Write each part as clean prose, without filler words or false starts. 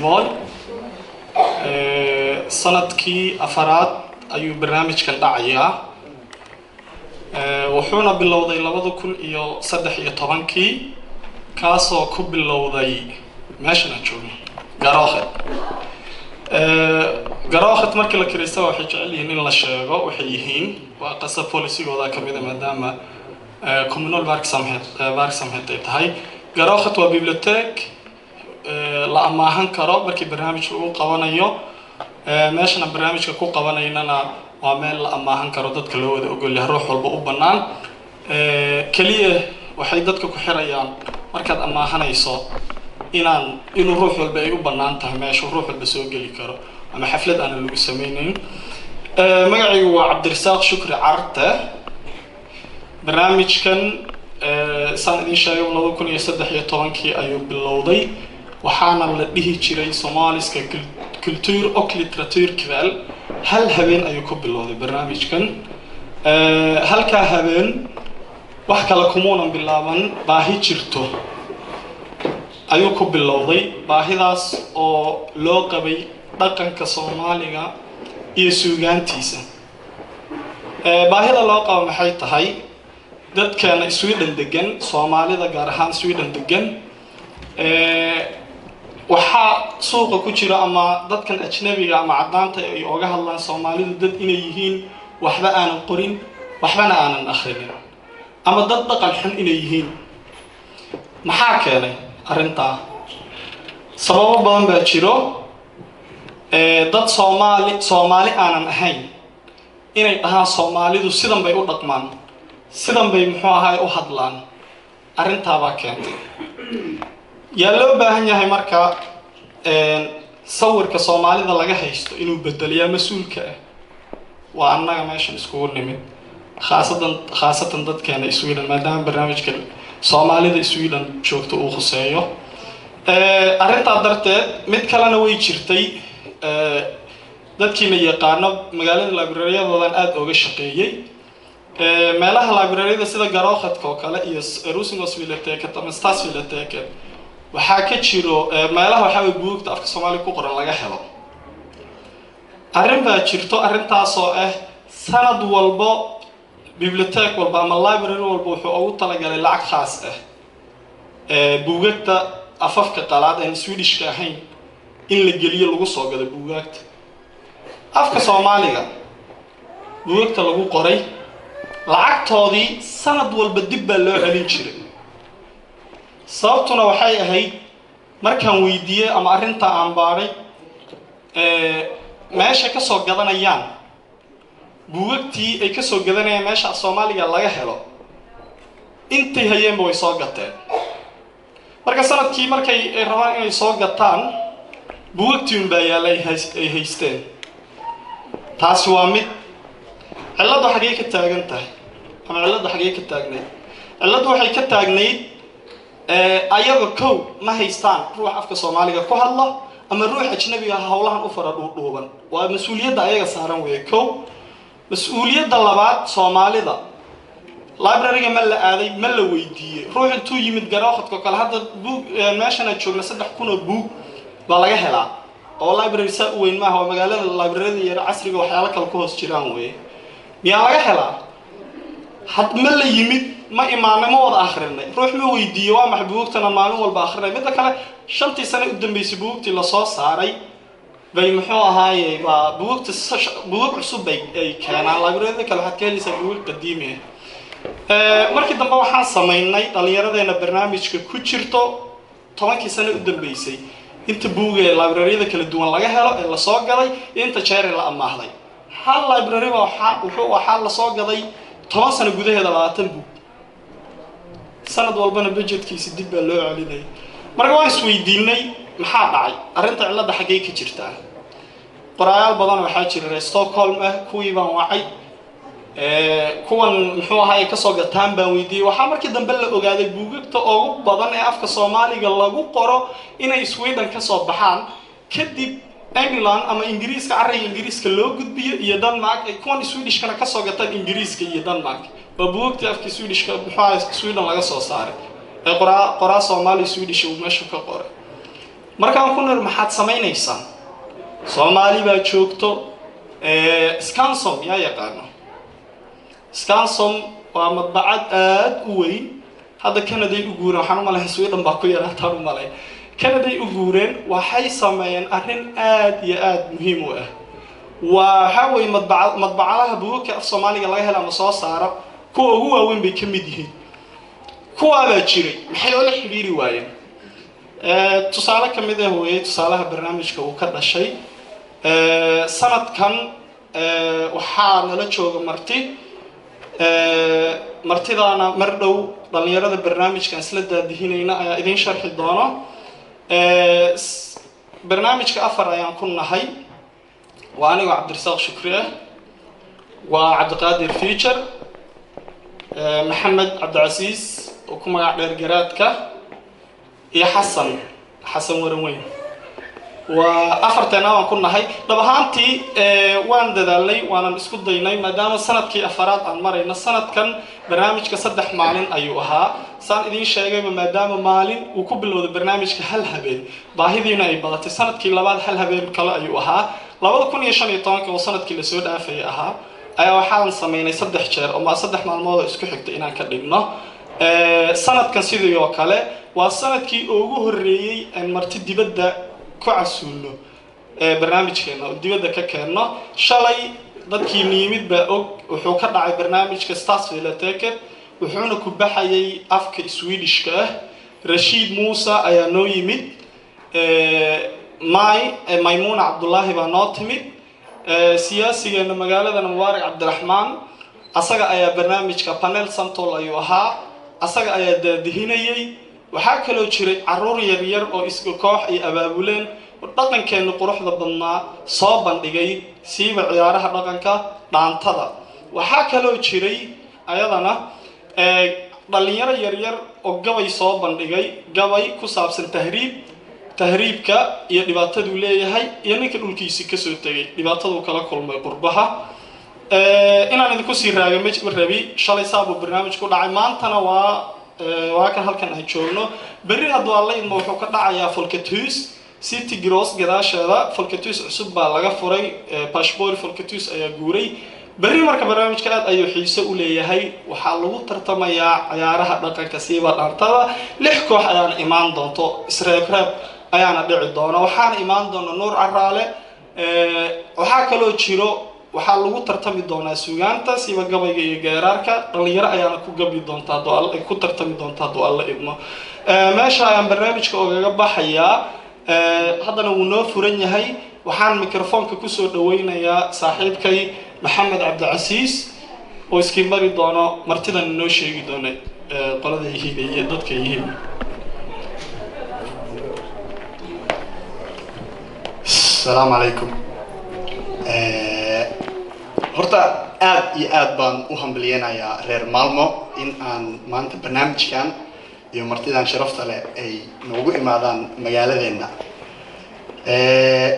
مول sanadkii afaraad ayuu barnaamijkan dhacayaa wuxuuna bilowday 2013 kaasoo ku bilowday meeshan aan joogno Garookhed markii la kiraysto waxay jecel yihiin in la sheego waxay yihiin waa qasab policy-gooda kamid ah maadaama communal werksamhet ay tahay Garookhed waa bibliotheek la amaahan karo markii barnaamij lagu qabanayo meeshana barnaamijka ku qabanaynana waa meel la amaahan karo dadka loo wada ogol yahay ruux walba u banaan kaliya waxay dadka ku xirayaan markaad amaahanayso inuu ruux walba ay u banaan tahay meesha ruux walba soo gali karo ama xaflad aan lagu sameeynin magacaygu waa Cabdirasaaq Shukri Carte barnaamijkan sanadii sheegay 2013 ayuu bilowday waxaana la dhihi jiray Soomaaliska cultuur och litteraturkväll hal habeen ayuu ku bilowday barnaamijkan halka habeen wax kala kumuunan bilaaban baahi jirto ayuu ku bilowday baahidaas oo loo qabay dhaqanka Soomaaliga iyo suugaantiisa baahida loo qabo maxay tahay dadkeena Sweden degan Soomaalida gaar ahaan Sweden degan waxa suuqa ku jira ama dadkan ajnabiga ama cadaanta ay uga hadlaan Soomaalidu dad inay yihiin waxba aanan qorin waxbana aanan akhrin ama dad dhaqan xun inay yihiin maxaa keenay arinta sababo badan baa jiro dad Soomaali aanan ahayn inay dhahaan Soomaalidu sidan bay u dhaqmaan sidan bay muxuu ahay u hadlaan arinta baa keentay yaa loo baahan yahay marka sawirka Soomaalida laga haysto inuu bedeliyo mas'uulka ah waa annaga meeshan isku nimid khaasatan dadkeena Sweden maadaama barnaamijka Soomaalida Sweden joogto uu khuseeyo arinta darteed mid kalena way jirtay dadkiina yaqaano magaalada library-yadoodan aad uga shaqeeyay meelaha library-da sida Garookhed oo kale iyo Rosengårdsbiblioteket ama Stadsbiblioteket waxaa ka jiro meelaha waxa ay buugta afka Soomaaliga ku qoran laga helo arrin baa jirto arintaas oo ah sanad walba bibliotheek walba ama library walba wuxuu ugu talagalay lacag khaas ah buugta afafka qalaad ee Swedish ka ahayn in la geliyo lagu soo gado buugta afka Soomaaliga buugta lagu qoray lacagtoodii sanad walba dib baa loo celin jiray sababtuna waxay ahayd markaan weydiiyay ama arinta aan baaray meesha ka soo gadanayaan buugtii ay ka soo gadanayaan meesha Soomaaliga laga helo intay hayeenba way soo gateen marka sanadkii markay rabaan inay soo gataan buugtii baa yaalay ay haysteen taasi waa mid ciladu xagee ka taagan tahay ama ciladu xagee ka taagnayd ciladu waxay ka taagnayd ayaga kow ma haystaan ruux afka Soomaaliga ku hadla ama ruux ajnabi ah hawlahan u faradhuuban waa mas'uuliyadda ayaga saaran weey kow mas'uuliyadda labaad Soomaalida library-ga ma la aaday ma la weydiiyay ruux intuu yimid Garookhed oo kale hadda buug meeshan ay joogna 3,000 buug baa laga helaa oo library saa weyn ma aha magaalada library-da yar casriga waxyaalo kale ku hoos jiraan weey miyaa laga helaa had ma la yimid ma imaanimo wada akhrinay ruux ma weydiiyo waa maxbuugtana maalin walba akhrinay mid kale 5 sano u dambeysay buugtii la soo saaray bay muxuu ahaayay waa buugta buug cusub ay keenaan library-da kale waxaad ka helaysaa buug qadiimi markii dambe waxaan sameynay dhalinyaradeena barnaamijka ku jirto 10 sano u dambeysay inta buug ee library-da kala duwan laga helo ee la soo galay inta jeer la amaahday hal library waxa la soo gaday 10 sano gudaheeda 20 buug sanad walbana budgetkiisa dib baa loo celinay marka waan isweydiinay maxaa dhacay arinta cilada xagee ka jirta qoraal badan waxa jira Stockholm kuwii baan wacay kuwan muxuu ahaay ka soo gataan baan weydiiyay waxa markii dambe la ogaaday buugta ugu badan ee afka Soomaaliga lagu qoro inay Sweden ka soo baxaan kadib England ama Ingiriiska array Ingiriiska loo gudbiyo iyo Denmark ay kuwan Swedish kana ka soo gataan Ingiriiska iyo Denmark buugta afka Swedish ka muxuu Sweden laga soo saaray qoraa Soomaali Swedish uu meesha ka qoray markaan ku nir maxaad samaynaysaa Soomaali baa joogto Scansom yaa yaqaano Scansom waa madbacad aad u weyn hadda Canada ay u guureen waxaan u malahay Sweden baa ku yaraataan u malay Canada ay u guureen waxay sameeyeen arrin aad iyo aad muhiim u ah waxa way madbacadaha buugga af Soomaaliga laga helo ama soo saaro kuwa ugu waaweyn bay ka mid yihiin kuwa baa jiray maxay oo la xiriiri waayeen tusaale ka mid ah weey tusaalaha barnaamijka uu ka dhashay sanadkan waxaa nala jooga martidaana mar dhow dhalinyarada barnaamijkan isla daadihinayna ayaa idin sharxi doono barnaamijka afar ayaan ku nahay waa aniga Cabdirasaaq Shukri ah waa Cabdiqaadir Future Maxamed Cabdicasiis oo ku magac dheer garaadka iyo Xasan Waranweyn waa afarteena aan ku nahay dhabahaantii waan dadaalnay waanan isku daynay maadaama sanadkii afaraad aan marayna sanadkan barnaamijka 3 maalin ayuu ahaa saan idin sheegay maadaama maalin uu ku bilowday barnaamijka hal habeen baahidiina ay badatay sanadkii labaad hal habeen kale ayuu ahaa 2015 oo sanadkii la soo dhaafay ahaa ayaa waxaan sameynay 3 jeer oo 3 maalmood isku xigtay inaan ka dhigno sanadkan sidoo kale waa sanadkii ugu horeeyay aan marti dibadda ku casuulo barnaamijkeena oo dibadda ka keenno shalay dadkii niimid baa og wuxuu ka dhacay barnaamijka Statsville Ticket wuxuuna ku baxayay afka Swedishka Rashid Musa ayaa noo yimid Maymuna Abdullahi baa noo timid siyaasigeena magaalada Mubarak Cabdiraxmaan asaga ayaa barnaamijka panel samtol ayuu ahaa asaga ayaa daadihinayay waxaa kaloo jiray caruur yar yar oo isku koox ay abaabuleen dhaqankeena quruxda badnaa soo bandhigay siiba ciyaaraha dhaqanka dhaantada waxaa kaloo jiray ayadana dhalinyaro yar yar oo gabay soo bandhigay gabay ku saabsan tahriibka iyo dhibaatada uu leeyahay iyo ninka dhulkiisa ka soo tagay dhibaatada uu kala kulmay qurbaha inaan idinku sii raago ma rabi shalay saabo barnaamij ku dhacay maantana waa kan halkan ay joogno bari hadwa la idmo wuxuu ka dhacayaa Folketus City Gross gadaasheeda Folketus cusub baa laga furay passport Folketus ayaa guuray bari marka barnaamijka aad ayuu xiiso u leeyahay waxa lagu tartamayaa ciyaaraha dhaqanka siiba dhaantada 6 koox ayaan imaan doonto Israel ayaana dhici doona waxaan imaan doona Nuur Caraale waxa kaloo jiro waxaa lagu tartami doonaa suugaanta siiba gabayga iyo geeraarka dhalinyaro ayaana ku gabi doontaa dool ay ku tartami doontaa dool la idmo meesha ayaan barnaamijka ogaga baxayaa haddana uu noo furan yahay waxaan mikrofoonka ku soo dhaweynayaa saaxiibkay Maxamed Cabdicasiis oo iskiin mari doono martidan noo sheegi doona qolada yihiin iyo dadka yihiin Assalamu alaykum horta aad iyo aad baan u hambaliyeenayaa reer Maalmo in aan maanta barnaamijkan iyo martidan sharafta leh ay noogu imaadaan magaaladeena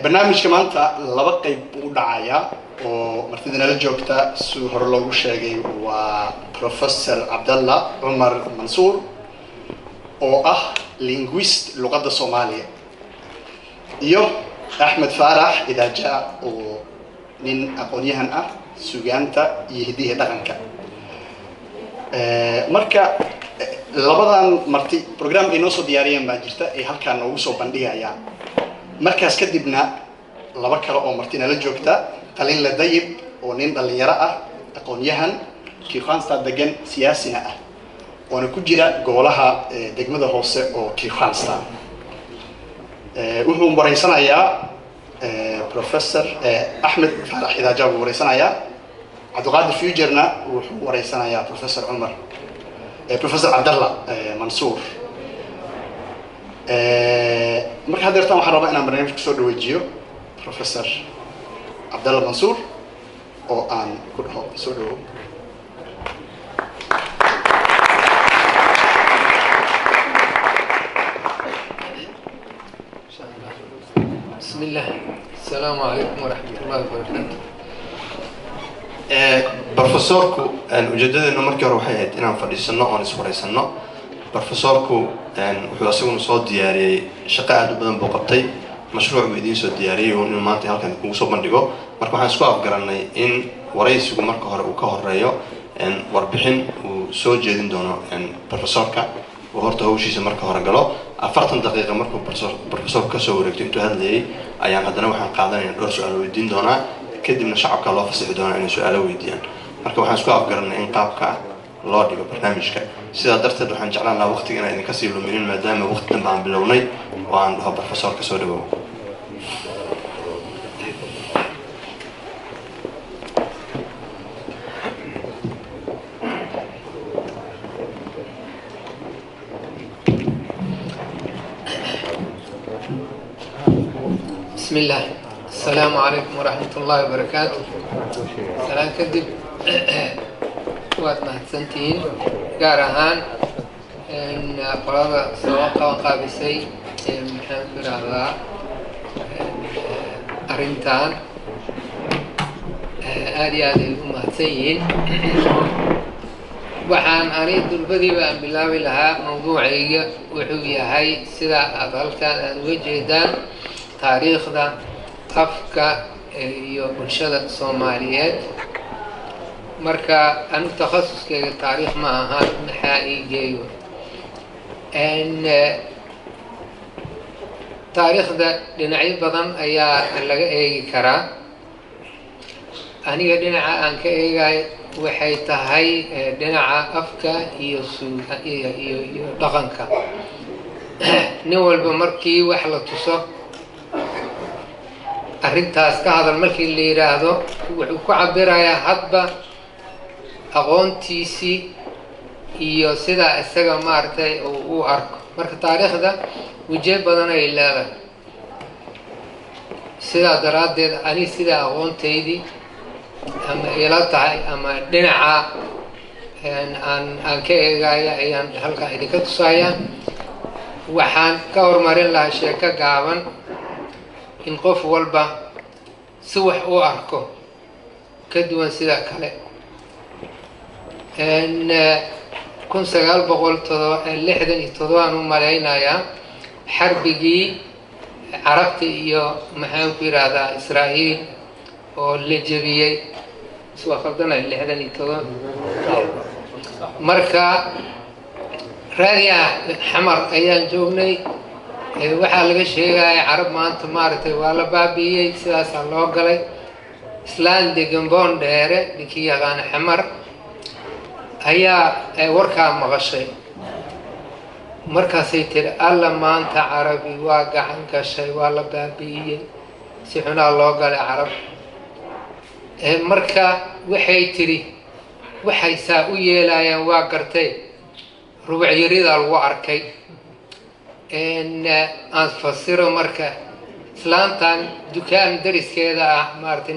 barnaamijka maanta laba qayb u dhacaya oo martidana la joogta soo hor loogu sheegay waa Professor Abdallah Umar Mansour oo ah linguist luqadda Soomaaliya iyo Ahmed Farax Idaaja oo nin aqoonyahan ah suugaanta iyo hidaha dhaqanka marka labadan marti program ay noo soo diyaariyeen baa jirta ay halkaan noogu soo bandhigayaan markaas kadibna laba kale oo martina la joogta qalin la dayib oo nin dhalinyaro ah aqoonyahan Kiikhwaansta degan siyaasina ah oo ku jira golaha degmada hoose oo Kiikhwaansta wuxuu wareysanayaa Professor Ahmed Farax Idaaja uu wareysanayaa Cabdiqaadir Future-na wuxuu wareysanayaa Professor Abdallah Mansour marka hadeertan waxaan rabaa inaan barnaamijka soo dhaweejiyo Professor Abdallah Mansour oo aan ku dhaho soo dhawo بسم الله السلام عليكم ورحمة الله وبركاته بروفيسوركو الوجدة إنه مركز روحية إننا فديسنا أو نسوريسنا professorku wuxuu asaguna soo diyaariyey shaqo aad u badan buu qabtay mashruuc buu idiin soo diyaariyey inuu maanta halkan kugu soo bandhigo marka waxaan isku afgaranay in waraysigu marka hore uu ka horeeyo warbixin uu soo jeedin doono professorka uu horta hawshiisa marka hore galo 40 daqiiqo markuu professorku ka soo wareegto intuu hadlayay ayaan haddana waxaan qaadanaynaa dhowr su'aal weydiin doonaa kadibna shacabka loo fasaxi doonaa inay su'aalo weydiiyaan marka waxaan isku afgaranay in qaabka loo dhigo barnaamijka sidaa darteed waxaan jeclaan lahaa waqtiga inaan idinka sii luminin maadaama waqti dambe aan bilownay oo aan dhaho professorka soo dhawow بسم الله السلام عليكم ورحمة الله وبركاته سلام كدب waad mahadsantihiin gaar ahaan qolada soo qabanqaabisay maxaan ku idhaahdaa arrintan aad iyo aad ay u mahadsan yihiin waxaan ani dulbadiiba aan bilaabi lahaa mawduucayga wuxuu yahay sida aad halkaan aad uga jeedaan taariikhda afka iyo bulshada Soomaaliyeed marka anu takhasuskeyga taariikh ma ahaan maxaa ii geeyo taariikhda dhinacyo badan ayaa laga eegi karaa aniga dhinaca aan ka eegay waxay tahay dhinaca afka iyo dhaqanka nin walba markii wax la tuso arrintaas ka hadal markii la yiraahdo wuxuu ku cabirayaa hadba aqoontiisii iyo sida isaga maartay uu arko marka taariikhda wajah badan ay leedahay sida daraadeed ani sida aqoonteydii ama ila tahay ama dhinaca aan ka eegaya ayaan halka idinka tusayaa waxaan ka hormarin lahaa sheeko gaaban in qof walba si wax u arko ka duwan sida kale 1967 aan u malaynayaa xarbigii carabta iyo maxaan ku yiraahdaa Israa'iil oo la jabiyay soo qaldana 67 marka raadiya xamar ayaan joognay waxaa laga sheegay carab maanta maartay waa la baabiyay sidaas loo galay islaan degan Boondheere ninkii yaqaan xamar ayaa warkaa maqashay markaasay tiri alla maanta carabi waa gacan gashay waa la baabiyay si xunaa loo galay carab marka waxay tiri waxay saa u yeelayaan waa gartay rubuc yarida lagu arkay aan fasiro marka islaantan dukaan dariskeeda ah maartay